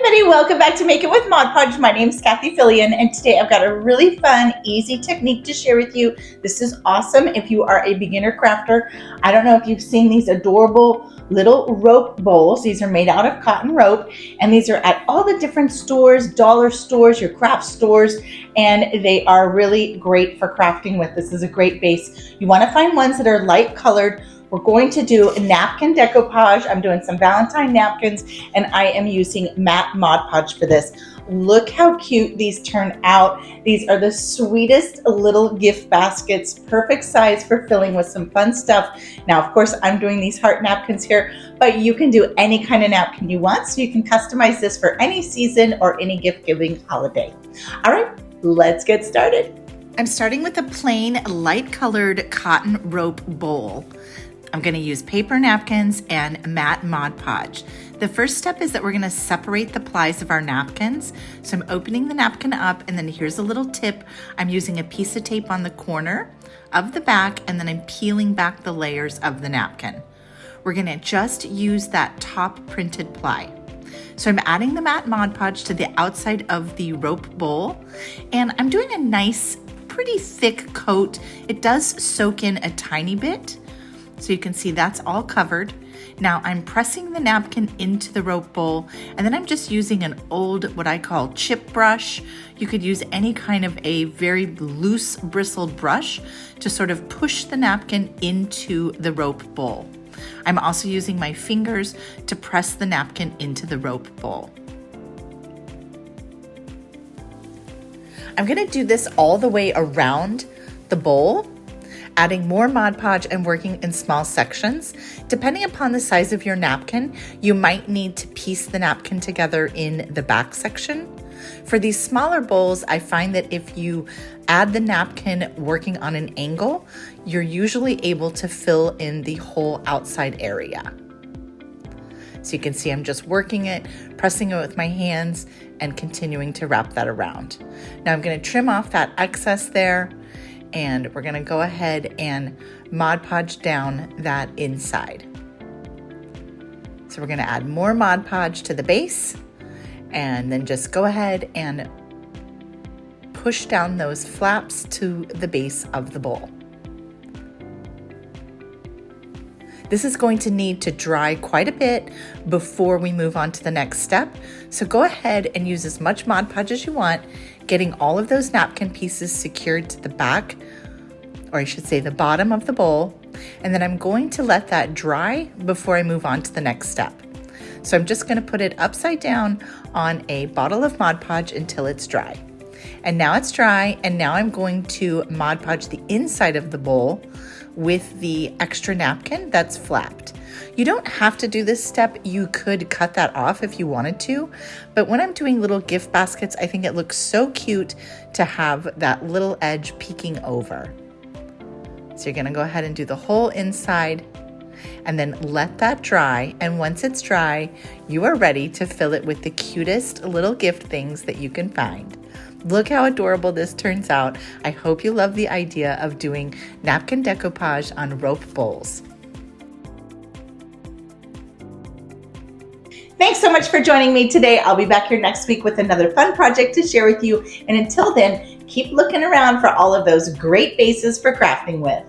everybody, welcome back to Make It with Mod Podge. My name is Cathie and today I've got a really fun, easy technique to share with you. This is awesome if you are a beginner crafter. I don't know if you've seen these adorable little rope bowls. These are made out of cotton rope, and these are at all the different stores, dollar stores, your craft stores, and they are really great for crafting with. This is a great base. You want to find ones that are light colored. We're going to do a napkin decoupage. I'm doing some Valentine napkins, and I am using matte Mod Podge for this. Look how cute these turn out. These are the sweetest little gift baskets, perfect size for filling with some fun stuff. Now, of course, I'm doing these heart napkins here, but you can do any kind of napkin you want, so you can customize this for any season or any gift-giving holiday. All right, let's get started. I'm starting with a plain light-colored cotton rope bowl. I'm going to use paper napkins and matte Mod Podge. The first step is that we're going to separate the plies of our napkins. So I'm opening the napkin up, and then here's a little tip. I'm using a piece of tape on the corner of the back, and then I'm peeling back the layers of the napkin. We're going to just use that top printed ply. So I'm adding the matte Mod Podge to the outside of the rope bowl, and I'm doing a nice, pretty thick coat. It does soak in a tiny bit. So you can see that's all covered. Now I'm pressing the napkin into the rope bowl, and then I'm just using an old, what I call chip brush. You could use any kind of a very loose bristled brush to sort of push the napkin into the rope bowl. I'm also using my fingers to press the napkin into the rope bowl. I'm gonna do this all the way around the bowl, adding more Mod Podge and working in small sections. Depending upon the size of your napkin, you might need to piece the napkin together in the back section. For these smaller bowls, I find that if you add the napkin working on an angle, you're usually able to fill in the whole outside area. So you can see I'm just working it, pressing it with my hands, and continuing to wrap that around. Now I'm going to trim off that excess there, and we're gonna go ahead and Mod Podge down that inside. So we're gonna add more Mod Podge to the base, and then just go ahead and push down those flaps to the base of the bowl. This is going to need to dry quite a bit before we move on to the next step. So go ahead and use as much Mod Podge as you want, getting all of those napkin pieces secured to the back, or I should say the bottom of the bowl. And then I'm going to let that dry before I move on to the next step. So I'm just gonna put it upside down on a bottle of Mod Podge until it's dry. And now it's dry, and now I'm going to Mod Podge the inside of the bowl with the extra napkin that's flapped. You don't have to do this step. You could cut that off if you wanted to, but when I'm doing little gift baskets, I think it looks so cute to have that little edge peeking over. So you're gonna go ahead and do the whole inside, and then let that dry, and once it's dry, you are ready to fill it with the cutest little gift things that you can find. Look how adorable this turns out. I hope you love the idea of doing napkin decoupage on rope bowls. Thanks so much for joining me today. I'll be back here next week with another fun project to share with you. And until then, keep looking around for all of those great bases for crafting with.